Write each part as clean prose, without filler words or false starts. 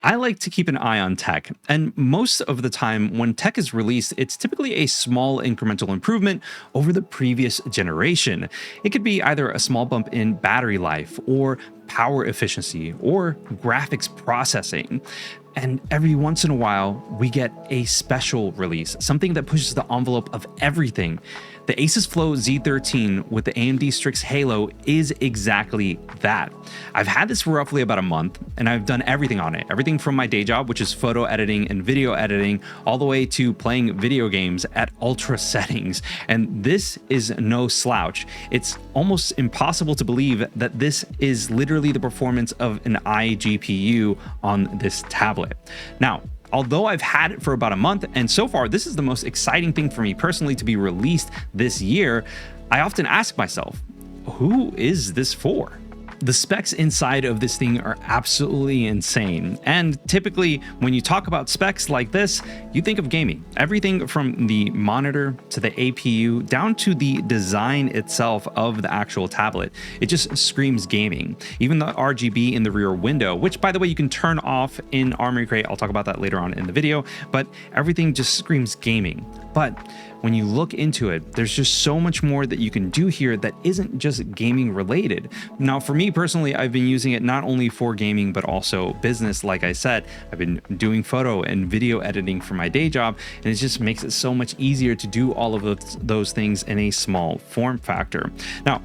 I like to keep an eye on tech, and most of the time when tech is released, it's typically a small incremental improvement over the previous generation. It could be either a small bump in battery life, or power efficiency, or graphics processing. And every once in a while, we get a special release, something that pushes the envelope of everything. The ASUS Flow Z13 with the AMD Strix Halo is exactly that. I've had this for roughly about a month, and I've done everything on it. Everything from my day job, which is photo editing and video editing, all the way to playing video games at ultra settings. And this is no slouch. It's almost impossible to believe that this is literally the performance of an iGPU on this tablet. Now, although I've had it for about a month, and so far this is the most exciting thing for me personally to be released this year, I often ask myself, who is this for? The specs inside of this thing are absolutely insane. And typically, when you talk about specs like this, you think of gaming. Everything from the monitor to the APU down to the design itself of the actual tablet. It just screams gaming. Even the RGB in the rear window, which by the way, you can turn off in Armoury Crate. I'll talk about that later on in the video, but everything just screams gaming. But when you look into it, there's just so much more that you can do here that isn't just gaming related. Now, for me personally, I've been using it not only for gaming, but also business. Like I said, I've been doing photo and video editing for my day job, and it just makes it so much easier to do all of those things in a small form factor. Now,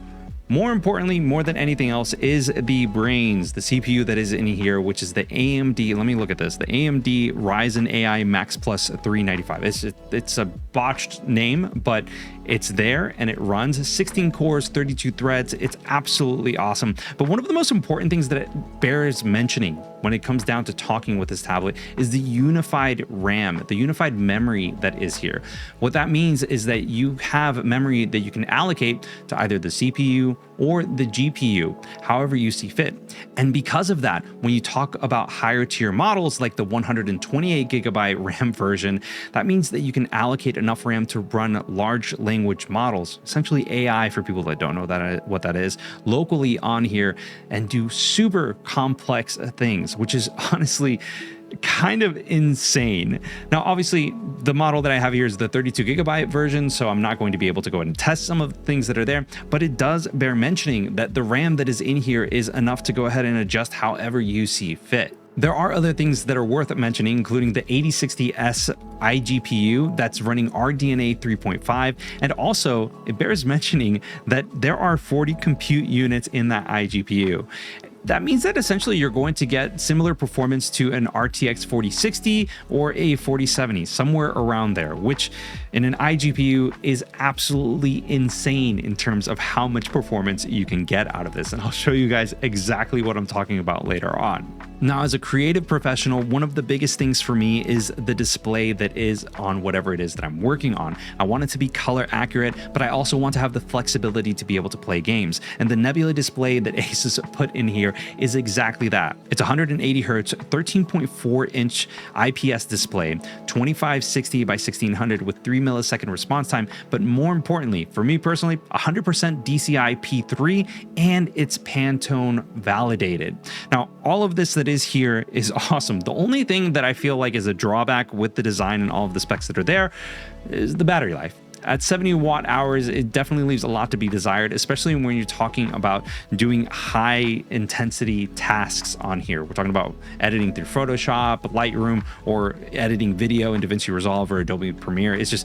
more importantly, more than anything else, is the brains, the CPU that is in here, which is the AMD. Let me look at this. The AMD Ryzen AI Max Plus 395. It's a botched name, but it's there and it runs 16 cores, 32 threads. It's absolutely awesome. But one of the most important things that it bears mentioning when it comes down to talking with this tablet is the unified RAM, the unified memory that is here. What that means is that you have memory that you can allocate to either the CPU or the GPU, however you see fit. And because of that, when you talk about higher tier models like the 128 gigabyte RAM version, that means that you can allocate enough RAM to run large language models, essentially AI for people that don't know what that is, locally on here and do super complex things, which is honestly kind of insane. Now, obviously, the model that I have here is the 32 gigabyte version, so I'm not going to be able to go and test some of the things that are there, but it does bear mentioning that the RAM that is in here is enough to go ahead and adjust however you see fit. There are other things that are worth mentioning, including the 8060S iGPU that's running RDNA 3.5, and also it bears mentioning that there are 40 compute units in that iGPU. That means that essentially you're going to get similar performance to an RTX 4060 or a 4070, somewhere around there, which in an iGPU is absolutely insane in terms of how much performance you can get out of this. And I'll show you guys exactly what I'm talking about later on. Now, as a creative professional, one of the biggest things for me is the display that is on whatever it is that I'm working on. I want it to be color accurate, but I also want to have the flexibility to be able to play games. And the Nebula Display that ASUS put in here is exactly that. It's 180 hertz, 13.4 inch IPS display, 2560 by 1600 with 3 millisecond response time. But more importantly, for me personally, 100% DCI P3, and it's Pantone validated. Now, all of this that is here is awesome. The only thing that I feel like is a drawback with the design and all of the specs that are there is the battery life. At 70 watt hours, it definitely leaves a lot to be desired, especially when you're talking about doing high intensity tasks on here. We're talking about editing through Photoshop, Lightroom, or editing video in DaVinci Resolve or Adobe Premiere. It's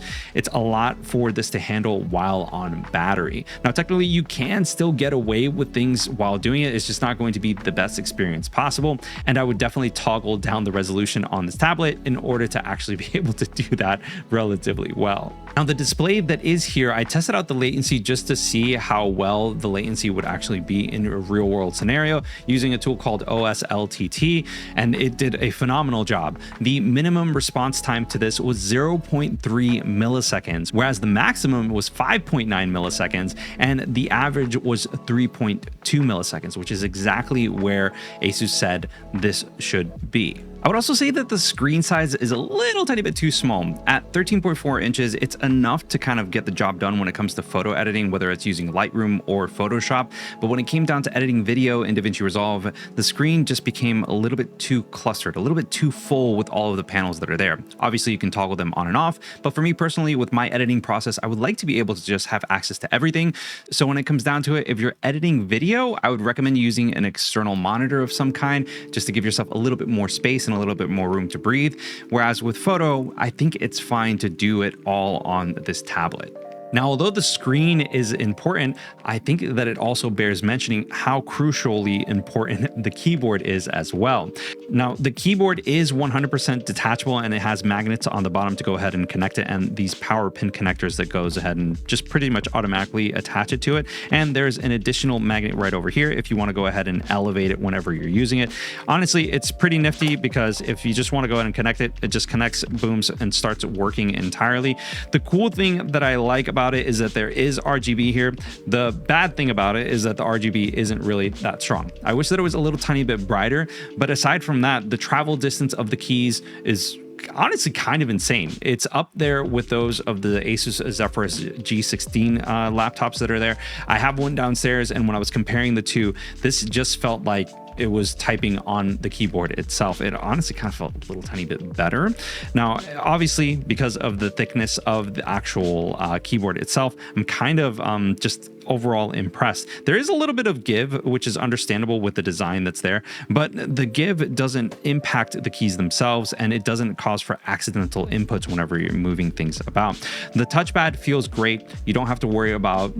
a lot for this to handle while on battery. Now, technically, you can still get away with things while doing it. It's just not going to be the best experience possible. And I would definitely toggle down the resolution on this tablet in order to actually be able to do that relatively well. Now, the display that is here, I tested out the latency just to see how well the latency would actually be in a real world scenario using a tool called OSLTT, and it did a phenomenal job. The minimum response time to this was 0.3 milliseconds, whereas the maximum was 5.9 milliseconds, and the average was 3.2 milliseconds, which is exactly where ASUS said this should be. I would also say that the screen size is a little tiny bit too small. At 13.4 inches, it's enough to kind of get the job done when it comes to photo editing, whether it's using Lightroom or Photoshop. But when it came down to editing video in DaVinci Resolve, the screen just became a little bit too clustered, a little bit too full with all of the panels that are there. Obviously, you can toggle them on and off, but for me personally, with my editing process, I would like to be able to just have access to everything. So when it comes down to it, if you're editing video, I would recommend using an external monitor of some kind just to give yourself a little bit more space and a little bit more room to breathe. Whereas with photo, I think it's fine to do it all on this tablet. Now, although the screen is important, I think that it also bears mentioning how crucially important the keyboard is as well. Now, the keyboard is 100% detachable and it has magnets on the bottom to go ahead and connect it, and these power pin connectors that goes ahead and just pretty much automatically attach it to it. And there's an additional magnet right over here if you want to go ahead and elevate it whenever you're using it. Honestly, it's pretty nifty because if you just want to go ahead and connect it, it just connects, booms, and starts working entirely. The cool thing that I like about it is that there is RGB here. The bad thing about it is that the RGB isn't really that strong. I wish that it was a little tiny bit brighter, but aside from that, the travel distance of the keys is honestly kind of insane. It's up there with those of the ASUS Zephyrus G16 laptops that are there. I have one downstairs, and when I was comparing the two, this just felt like it was typing on the keyboard itself. It honestly kind of felt a little tiny bit better. Now, obviously, because of the thickness of the actual keyboard itself, I'm kind of just overall impressed. There is a little bit of give, which is understandable with the design that's there, but the give doesn't impact the keys themselves, and it doesn't cause for accidental inputs whenever you're moving things about. The touchpad feels great. You don't have to worry about,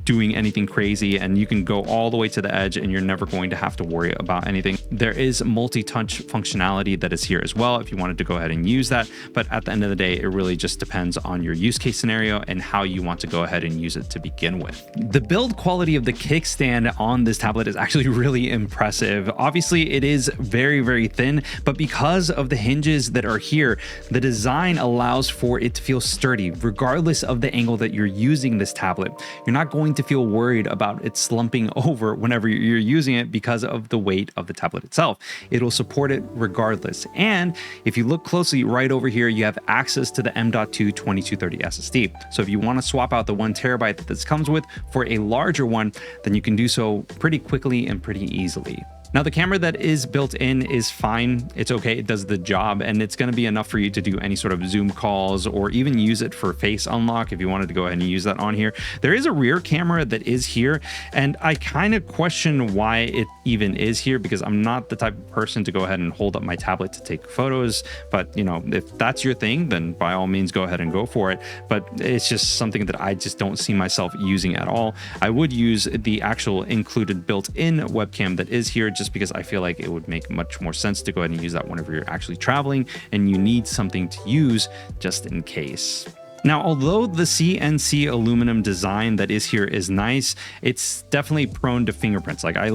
doing anything crazy, and you can go all the way to the edge and you're never going to have to worry about anything. There is multi-touch functionality that is here as well if you wanted to go ahead and use that, but at the end of the day, it really just depends on your use case scenario and how you want to go ahead and use it to begin with. The build quality of the kickstand on this tablet is actually really impressive. Obviously, it is very, very thin, but because of the hinges that are here, the design allows for it to feel sturdy regardless of the angle that you're using this tablet. You're not going to feel worried about it slumping over whenever you're using it because of the weight of the tablet itself. It'll support it regardless. And if you look closely right over here, you have access to the M.2 2230 SSD. So if you want to swap out the 1 terabyte that this comes with for a larger one, then you can do so pretty quickly and pretty easily. Now, the camera that is built in is fine. It's okay. It does the job, and it's going to be enough for you to do any sort of Zoom calls or even use it for face unlock if you wanted to go ahead and use that on here. There is a rear camera that is here, and I kind of question why it even is here because I'm not the type of person to go ahead and hold up my tablet to take photos. But, if that's your thing, then by all means, go ahead and go for it. But it's just something that I just don't see myself using at all. I would use the actual included built-in webcam that is here just because I feel like it would make much more sense to go ahead and use that whenever you're actually traveling and you need something to use just in case. Now, although the CNC aluminum design that is here is nice, it's definitely prone to fingerprints. Like I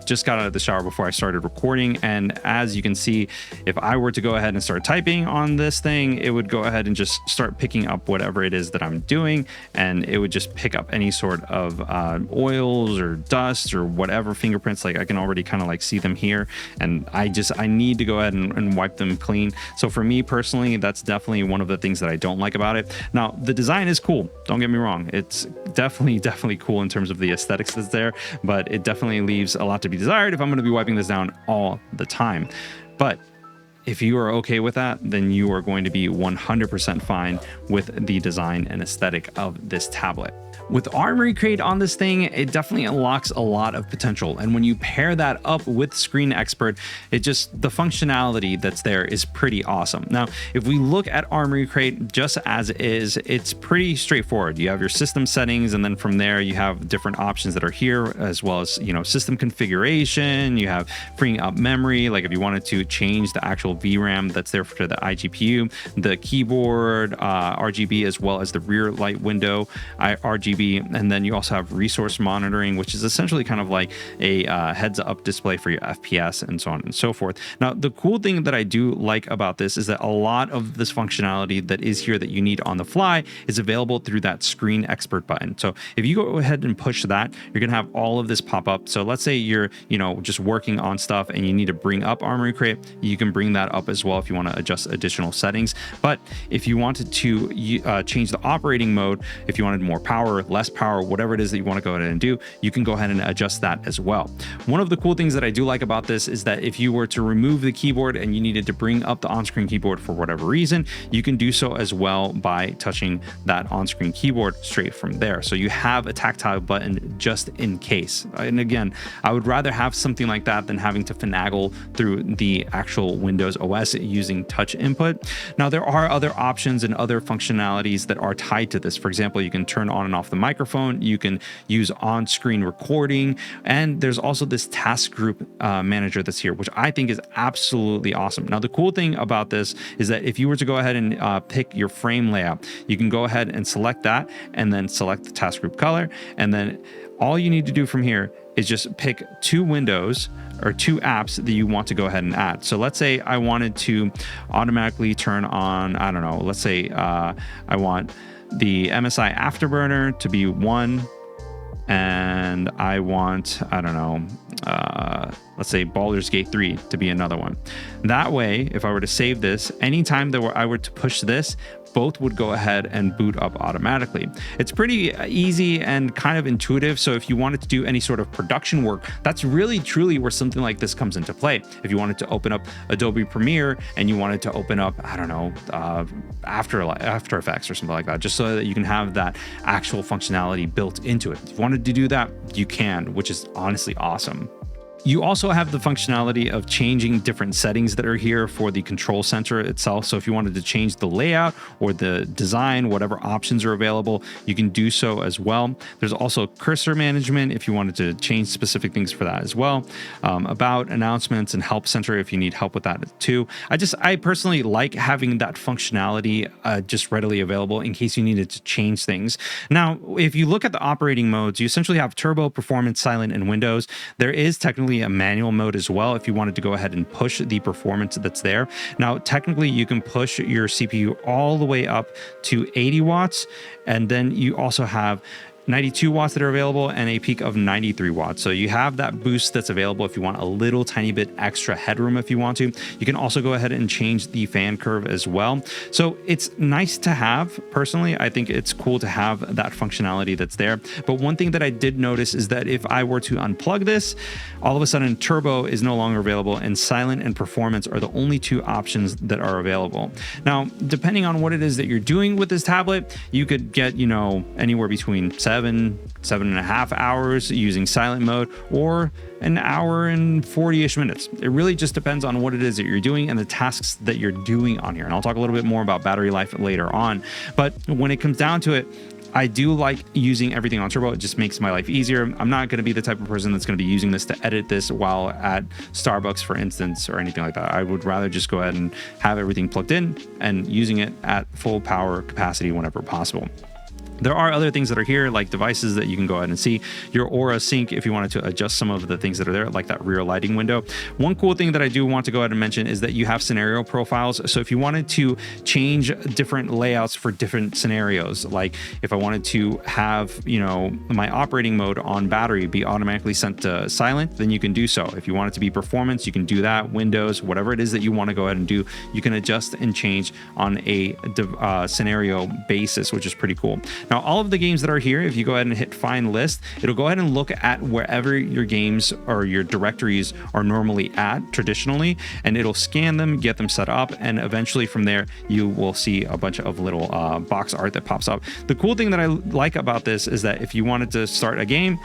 just got out of the shower before I started recording, and as you can see, if I were to go ahead and start typing on this thing, it would go ahead and just start picking up whatever it is that I'm doing, and it would just pick up any sort of oils or dust or whatever fingerprints. Like I can already kind of like see them here, and I need to go ahead and wipe them clean. So for me personally, that's definitely one of the things that I don't like about it. Now, the design is cool. Don't get me wrong. It's definitely cool in terms of the aesthetics that's there, but it definitely leaves a lot to be desired if I'm going to be wiping this down all the time. But if you are okay with that, then you are going to be 100% fine with the design and aesthetic of this tablet. With Armoury Crate on this thing, it definitely unlocks a lot of potential. And when you pair that up with Screen Xpert, the functionality that's there is pretty awesome. Now, if we look at Armoury Crate just as is, it's pretty straightforward. You have your system settings, and then from there you have different options that are here, as well as, system configuration. You have freeing up memory, like if you wanted to change the actual VRAM that's there for the iGPU, the keyboard, RGB, as well as the rear light window, RGB RGB, and then you also have resource monitoring, which is essentially kind of like a heads-up display for your FPS and so on and so forth. Now, the cool thing that I do like about this is that a lot of this functionality that is here that you need on the fly is available through that Screen Xpert button. So if you go ahead and push that, you're going to have all of this pop up. So let's say you're, just working on stuff and you need to bring up Armoury Crate, you can bring that up as well if you want to adjust additional settings. But if you wanted to change the operating mode, if you wanted more power, less power, whatever it is that you want to go ahead and do, you can go ahead and adjust that as well. One of the cool things that I do like about this is that if you were to remove the keyboard and you needed to bring up the on-screen keyboard for whatever reason, you can do so as well by touching that on-screen keyboard straight from there. So you have a tactile button just in case. And again, I would rather have something like that than having to finagle through the actual Windows OS using touch input. Now, there are other options and other functionalities that are tied to this. For example, you can turn on and off the microphone, you can use on-screen recording, and there's also this task group manager that's here, which I think is absolutely awesome. Now, the cool thing about this is that if you were to go ahead and pick your frame layout, you can go ahead and select that and then select the task group color. And then all you need to do from here is just pick two windows or two apps that you want to go ahead and add. So let's say I wanted to automatically turn on, I don't know, let's say I want the MSI Afterburner to be one, and I want, I don't know, let's say Baldur's Gate 3 to be another one. That way, if I were to save this, anytime that I were to push this, both would go ahead and boot up automatically. It's pretty easy and kind of intuitive. So if you wanted to do any sort of production work, that's really truly where something like this comes into play. If you wanted to open up Adobe Premiere and you wanted to open up, I don't know, After Effects or something like that, just so that you can have that actual functionality built into it. If you wanted to do that, you can, which is honestly awesome. You also have the functionality of changing different settings that are here for the control center itself. So if you wanted to change the layout or the design, whatever options are available, you can do so as well. There's also cursor management if you wanted to change specific things for that as well. About, announcements, and help center if you need help with that too. I personally like having that functionality just readily available in case you needed to change things. Now, if you look at the operating modes, you essentially have turbo, performance, silent, and Windows. There is technically a manual mode as well if you wanted to go ahead and push the performance that's there. Now, technically, you can push your CPU all the way up to 80 watts, and then you also have 92 watts that are available and a peak of 93 watts. So you have that boost that's available if you want a little tiny bit extra headroom if you want to. You can also go ahead and change the fan curve as well. So it's nice to have. Personally, I think it's cool to have that functionality that's there. But one thing that I did notice is that if I were to unplug this, all of a sudden turbo is no longer available and silent and performance are the only two options that are available. Now, depending on what it is that you're doing with this tablet, you could get, anywhere between 7.5 hours using silent mode, or an hour and 40-ish minutes. It really just depends on what it is that you're doing and the tasks that you're doing on here. And I'll talk a little bit more about battery life later on. But when it comes down to it, I do like using everything on turbo. It just makes my life easier. I'm not going to be the type of person that's going to be using this to edit this while at Starbucks, for instance, or anything like that. I would rather just go ahead and have everything plugged in and using it at full power capacity whenever possible. There are other things that are here, like devices that you can go ahead and see. Your Aura Sync, if you wanted to adjust some of the things that are there, like that rear lighting window. One cool thing that I do want to go ahead and mention is that you have scenario profiles. So if you wanted to change different layouts for different scenarios, like if I wanted to have, my operating mode on battery be automatically sent to silent, then you can do so. If you want it to be performance, you can do that. Windows, whatever it is that you want to go ahead and do, you can adjust and change on a scenario basis, which is pretty cool. Now, all of the games that are here, if you go ahead and hit find list, it'll go ahead and look at wherever your games or your directories are normally at traditionally, and it'll scan them, get them set up, and eventually from there, you will see a bunch of little box art that pops up. The cool thing that I like about this is that if you wanted to start a game,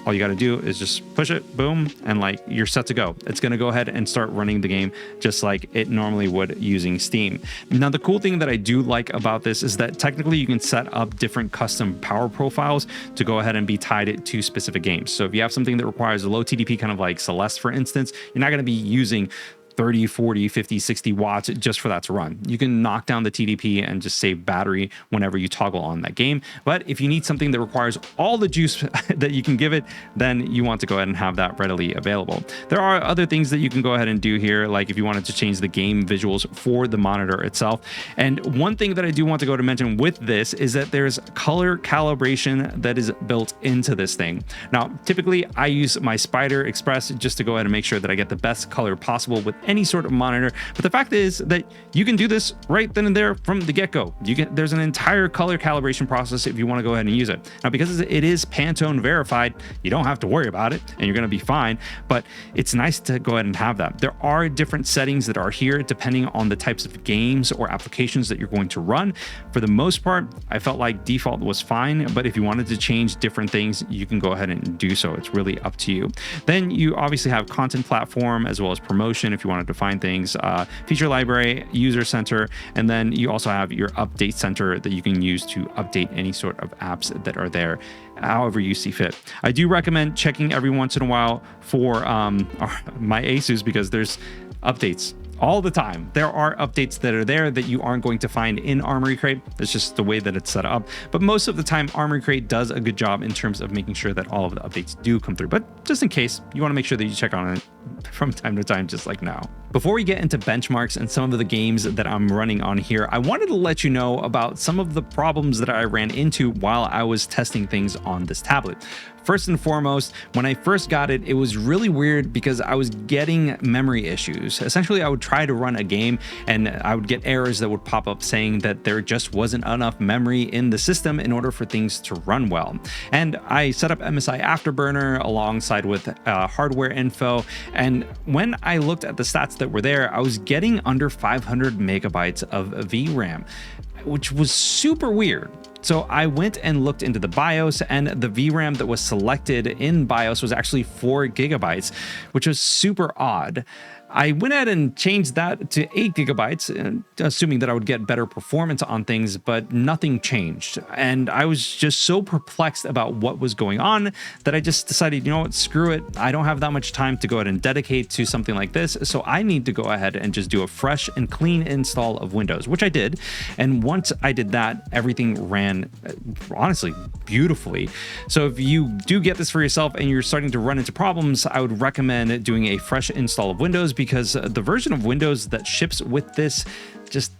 all you got to do is just push it, boom, and you're set to go. It's going to go ahead and start running the game just like it normally would using Steam. Now, the cool thing that I do like about this is that technically you can set up different custom power profiles to go ahead and be tied to specific games. So if you have something that requires a low TDP, kind of like Celeste, for instance, you're not going to be using 30, 40, 50, 60 watts just for that to run. You can knock down the TDP and just save battery whenever you toggle on that game. But if you need something that requires all the juice that you can give it, then you want to go ahead and have that readily available. There are other things that you can go ahead and do here, like if you wanted to change the game visuals for the monitor itself. And one thing that I do want to go to mention with this is that there's color calibration that is built into this thing. Now, typically I use my Spider Express just to go ahead and make sure that I get the best color possible with any sort of monitor. But the fact is that you can do this right then and there from the get-go. There's an entire color calibration process if you want to go ahead and use it. Now, because it is Pantone verified, you don't have to worry about it and you're going to be fine, but it's nice to go ahead and have that. There are different settings that are here depending on the types of games or applications that you're going to run. For the most part, I felt like default was fine, but if you wanted to change different things, you can go ahead and do so. It's really up to you. Then you obviously have content platform as well as promotion if you want to define things, feature library, user center, and then you also have your update center that you can use to update any sort of apps that are there however you see fit. I do recommend checking every once in a while for my ASUS because there's updates all the time. There are updates that are there that you aren't going to find in Armoury Crate. That's just the way that it's set up. But most of the time, Armoury Crate does a good job in terms of making sure that all of the updates do come through. But just in case, you want to make sure that you check on it from time to time, just like now. Before we get into benchmarks and some of the games that I'm running on here, I wanted to let you know about some of the problems that I ran into while I was testing things on this tablet. First and foremost, when I first got it, it was really weird because I was getting memory issues. Essentially, I would try to run a game and I would get errors that would pop up saying that there just wasn't enough memory in the system in order for things to run well. And I set up MSI Afterburner alongside with hardware info. And when I looked at the stats that were there, I was getting under 500 megabytes of VRAM, which was super weird. So I went and looked into the BIOS, and the VRAM that was selected in BIOS was actually 4 gigabytes, which was super odd. I went ahead and changed that to 8 gigabytes, assuming that I would get better performance on things, but nothing changed. And I was just so perplexed about what was going on that I just decided, you know what, screw it. I don't have that much time to go ahead and dedicate to something like this. So I need to go ahead and just do a fresh and clean install of Windows, which I did. And once I did that, everything ran honestly beautifully. So if you do get this for yourself and you're starting to run into problems, I would recommend doing a fresh install of Windows, because the version of Windows that ships with this just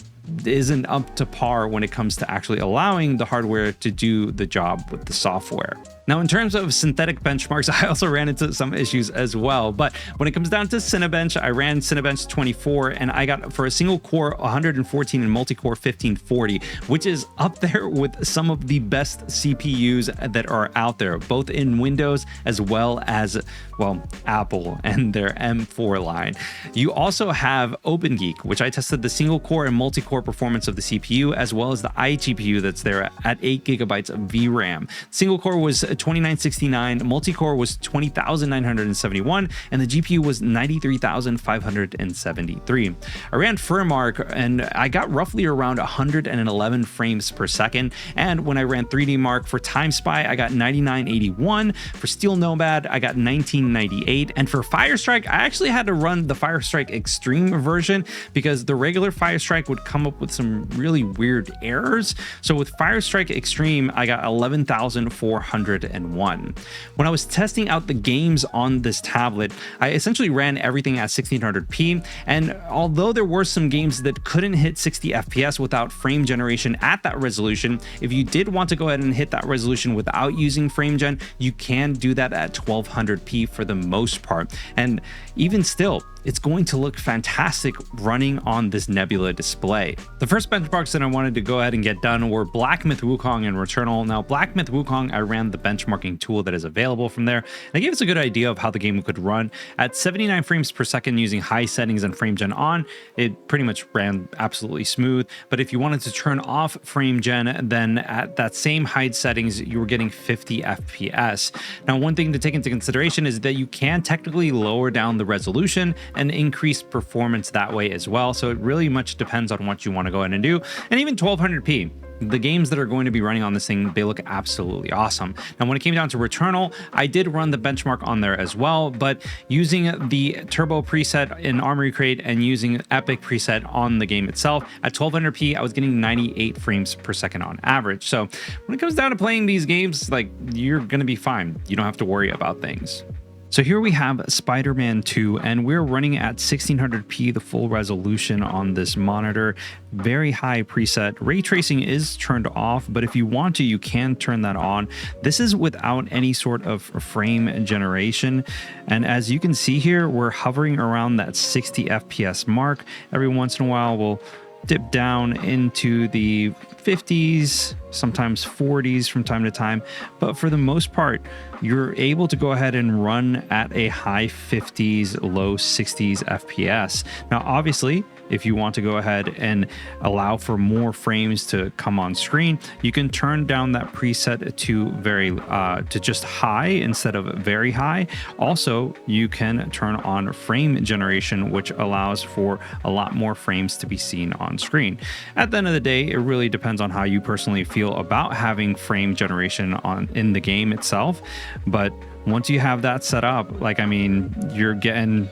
isn't up to par when it comes to actually allowing the hardware to do the job with the software. Now, in terms of synthetic benchmarks, I also ran into some issues as well. But when it comes down to Cinebench, I ran Cinebench 24 and I got for a single core 114 and multi-core 1540, which is up there with some of the best CPUs that are out there, both in Windows as well as, well, Apple and their M4 line. You also have OpenGeek, which I tested the single core and multi-core performance of the CPU, as well as the iGPU that's there at 8 gigabytes of VRAM. Single core was 2969, multi-core was 20,971, and the GPU was 93,573. I ran FurMark and I got roughly around 111 frames per second. And when I ran 3D Mark for TimeSpy, I got 9981. For Steel Nomad, I got 1998. And for Firestrike, I actually had to run the Firestrike Extreme version because the regular Firestrike would come up with some really weird errors. So with Firestrike Extreme, I got 11,401. When I was testing out the games on this tablet, I essentially ran everything at 1600p, and although there were some games that couldn't hit 60 FPS without frame generation at that resolution, if you did want to go ahead and hit that resolution without using frame gen, you can do that at 1200p for the most part. And even still, it's going to look fantastic running on this Nebula display. The first benchmarks that I wanted to go ahead and get done were Black Myth Wukong and Returnal. Now, Black Myth Wukong, I ran the benchmarking tool that is available from there, and it gave us a good idea of how the game could run. At 79 frames per second using high settings and frame gen on, it pretty much ran absolutely smooth. But if you wanted to turn off frame gen, then at that same high settings, you were getting 50 FPS. Now, one thing to take into consideration is that you can technically lower down the resolution and increased performance that way as well. So it really much depends on what you want to go ahead and do. And even 1200p. The games that are going to be running on this thing, they look absolutely awesome. Now, when it came down to Returnal, I did run the benchmark on there as well, but using the Turbo preset in Armoury Crate and using Epic preset on the game itself, at 1200p, I was getting 98 frames per second on average. So when it comes down to playing these games, like, you're going to be fine. You don't have to worry about things. So here we have Spider-Man 2, and we're running at 1600p, the full resolution on this monitor. Very high preset. Ray tracing is turned off, but if you want to, you can turn that on. This is without any sort of frame generation. And as you can see here, we're hovering around that 60 FPS mark. Every once in a while, we'll dip down into the 50s, sometimes 40s from time to time, but for the most part, you're able to go ahead and run at a high 50s, low 60s FPS. Now, obviously, if you want to go ahead and allow for more frames to come on screen, you can turn down that preset to just high instead of very high. Also, you can turn on frame generation, which allows for a lot more frames to be seen on screen. At the end of the day, it really depends on how you personally feel about having frame generation in the game itself. But once you have that set up, like, I mean, you're getting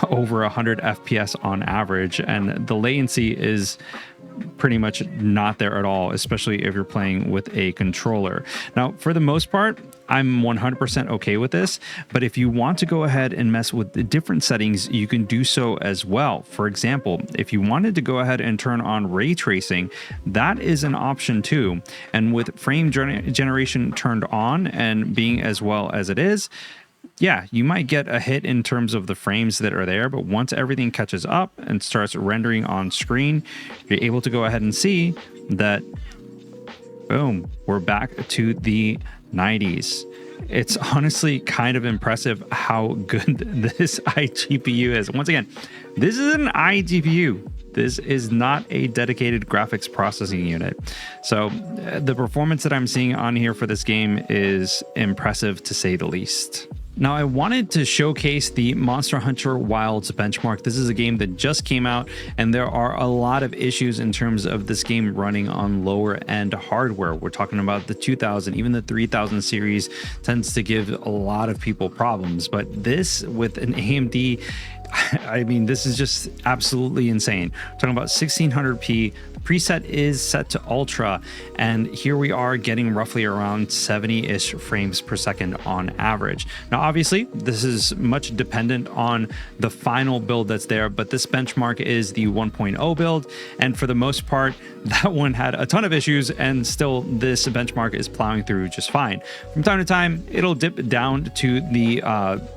over 100 FPS on average, and the latency is pretty much not there at all, especially if you're playing with a controller. Now, for the most part, I'm 100% okay with this, but if you want to go ahead and mess with the different settings, you can do so as well. For example, if you wanted to go ahead and turn on ray tracing, that is an option too. And with frame generation turned on and being as well as it is, yeah, you might get a hit in terms of the frames that are there, but once everything catches up and starts rendering on screen, you're able to go ahead and see that, boom, we're back to the 90s. It's honestly kind of impressive how good this iGPU is. Once again, this is an iGPU. This is not a dedicated graphics processing unit. So the performance that I'm seeing on here for this game is impressive, to say the least. Now, I wanted to showcase the Monster Hunter Wilds benchmark. This is a game that just came out, and there are a lot of issues in terms of this game running on lower end hardware. We're talking about the 2000, even the 3000 series tends to give a lot of people problems. But this with an AMD, I mean, this is just absolutely insane. We're talking about 1600p. The preset is set to ultra, and here we are getting roughly around 70-ish frames per second on average. Now, obviously, this is much dependent on the final build that's there, but this benchmark is the 1.0 build, and for the most part, that one had a ton of issues, and still this benchmark is plowing through just fine. From time to time, it'll dip down to the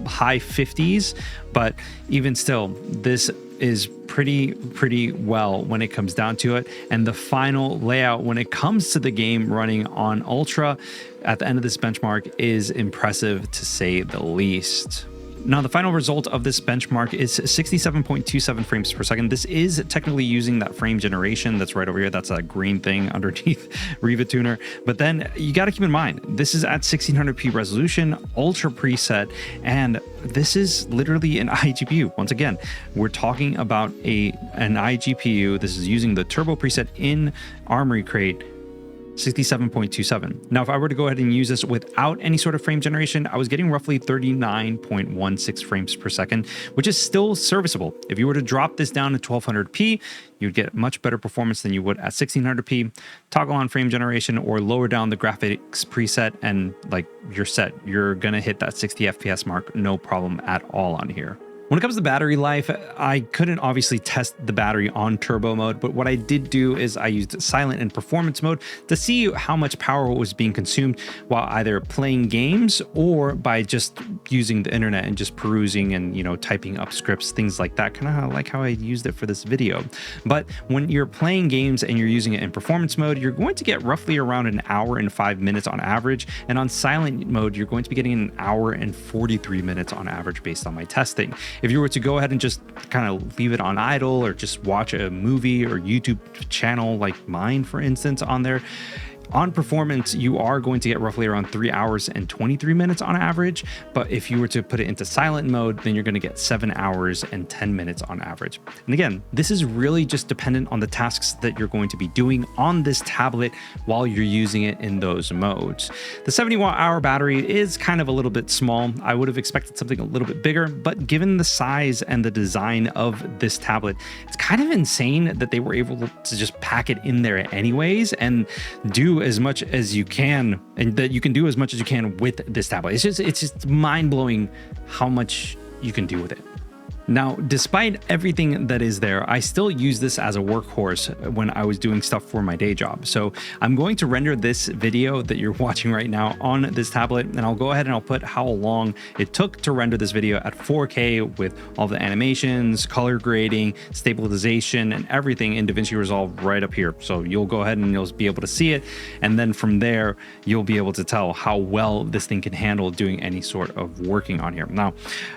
high 50s, but even still, this is pretty well when it comes down to it. And the final layout when it comes to the game running on Ultra at the end of this benchmark is impressive, to say the least. Now, the final result of this benchmark is 67.27 frames per second. This is technically using that frame generation that's right over here. That's a green thing underneath Riva Tuner. But then you got to keep in mind, this is at 1600p resolution, ultra preset, and this is literally an iGPU. Once again, we're talking about an iGPU. This is using the turbo preset in Armoury Crate, 67.27. Now, if I were to go ahead and use this without any sort of frame generation, I was getting roughly 39.16 frames per second, which is still serviceable. If you were to drop this down to 1200p, you'd get much better performance than you would at 1600p. Toggle on frame generation or lower down the graphics preset, and like, you're set. You're gonna hit that 60 FPS mark, no problem at all on here. When it comes to battery life, I couldn't obviously test the battery on turbo mode, but what I did do is I used silent and performance mode to see how much power was being consumed while either playing games or by just using the internet and just perusing and, you know, typing up scripts, things like that, kind of like how I used it for this video. But when you're playing games and you're using it in performance mode, you're going to get roughly around an hour and 5 minutes on average. And on silent mode, you're going to be getting an hour and 43 minutes on average based on my testing. If you were to go ahead and just kind of leave it on idle or just watch a movie or YouTube channel like mine, for instance, on there, On performance, you are going to get roughly around 3 hours and 23 minutes on average. But if you were to put it into silent mode, then you're going to get 7 hours and 10 minutes on average. And again, this is really just dependent on the tasks that you're going to be doing on this tablet while you're using it in those modes. The 70 watt-hour battery is kind of a little bit small. I would have expected something a little bit bigger, but given the size and the design of this tablet, it's kind of insane that they were able to just pack it in there anyways and do as much as you can, and that you can do as much as you can with this tablet. It's just mind-blowing how much you can do with it. Now, despite everything that is there, I still use this as a workhorse when I was doing stuff for my day job. So I'm going to render this video that you're watching right now on this tablet, and I'll go ahead and I'll put how long it took to render this video at 4K with all the animations, color grading, stabilization, and everything in DaVinci Resolve right up here. So you'll go ahead and you'll be able to see it. And then from there, you'll be able to tell how well this thing can handle doing any sort of working on here. Now,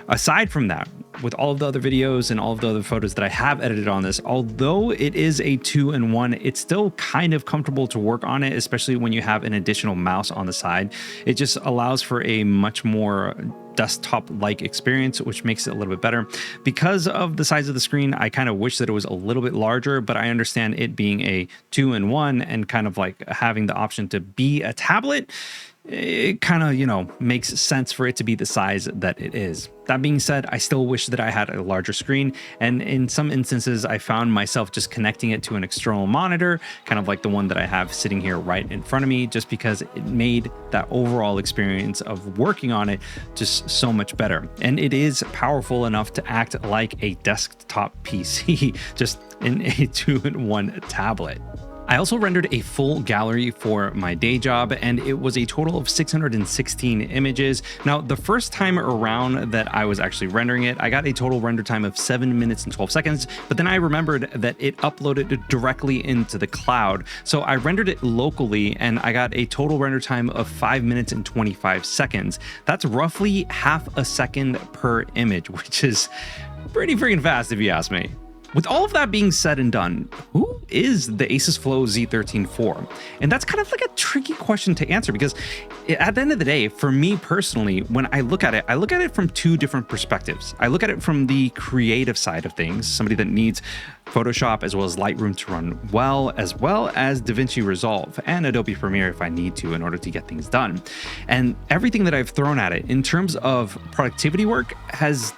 aside from that, with all of the other videos and all of the other photos that I have edited on this, although it is a 2-in-1, it's still kind of comfortable to work on it, especially when you have an additional mouse on the side. It just allows for a much more desktop-like experience, which makes it a little bit better. Because of the size of the screen, I kind of wish that it was a little bit larger, but I understand it being a 2-in-1 and kind of like having the option to be a tablet. It kind of, makes sense for it to be the size that it is. That being said, I still wish that I had a larger screen, and in some instances, I found myself just connecting it to an external monitor, kind of like the one that I have sitting here right in front of me, just because it made that overall experience of working on it just so much better. And it is powerful enough to act like a desktop PC, just in a 2-in-1 tablet. I also rendered a full gallery for my day job, and it was a total of 616 images. Now, the first time around that I was actually rendering it, I got a total render time of 7 minutes and 12 seconds, but then I remembered that it uploaded directly into the cloud. So I rendered it locally, and I got a total render time of 5 minutes and 25 seconds. That's roughly half a second per image, which is pretty freaking fast if you ask me. With all of that being said and done, who is the ASUS Flow Z13 For? And that's kind of like a tricky question to answer, because at the end of the day, for me personally, when I look at it from two different perspectives. I look at it from the creative side of things, somebody that needs Photoshop as well as Lightroom to run well as DaVinci Resolve and Adobe Premiere if I need to in order to get things done. And everything that I've thrown at it in terms of productivity work has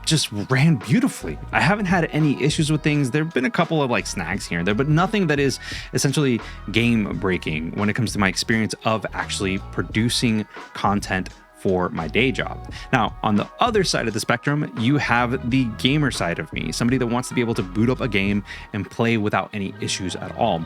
just ran beautifully. I haven't had any issues with things. There have been a couple of snags here and there, but nothing that is essentially game breaking when it comes to my experience of actually producing content for my day job. Now, on the other side of the spectrum, you have the gamer side of me, somebody that wants to be able to boot up a game and play without any issues at all.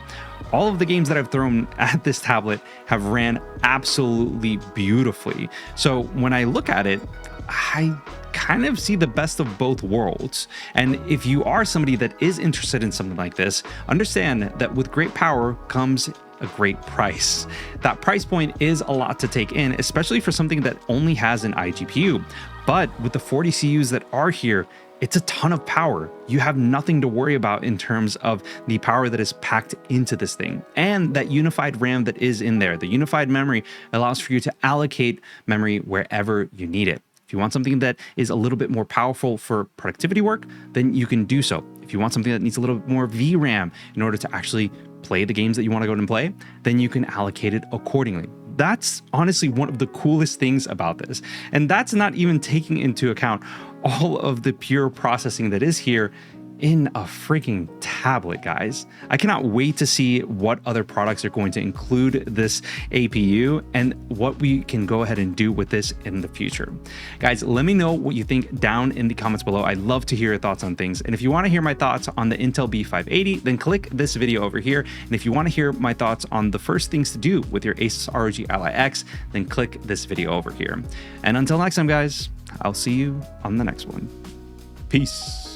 All of the games that I've thrown at this tablet have ran absolutely beautifully. So when I look at it, I kind of see the best of both worlds. And if you are somebody that is interested in something like this, understand that with great power comes a great price. That price point is a lot to take in, especially for something that only has an iGPU. But with the 40 CUs that are here, it's a ton of power. You have nothing to worry about in terms of the power that is packed into this thing. And that unified RAM that is in there, the unified memory allows for you to allocate memory wherever you need it. If you want something that is a little bit more powerful for productivity work, then you can do so. If you want something that needs a little bit more VRAM in order to actually play the games that you want to go and play, then you can allocate it accordingly. That's honestly one of the coolest things about this. And that's not even taking into account all of the pure processing that is here in a freaking tablet, guys. I cannot wait to see what other products are going to include this APU and what we can go ahead and do with this in the future. Guys, let me know what you think down in the comments below. I'd love to hear your thoughts on things. And if you want to hear my thoughts on the Intel B580, then click this video over here. And if you want to hear my thoughts on the first things to do with your ASUS ROG Ally X, then click this video over here. And until next time, guys, I'll see you on the next one. Peace.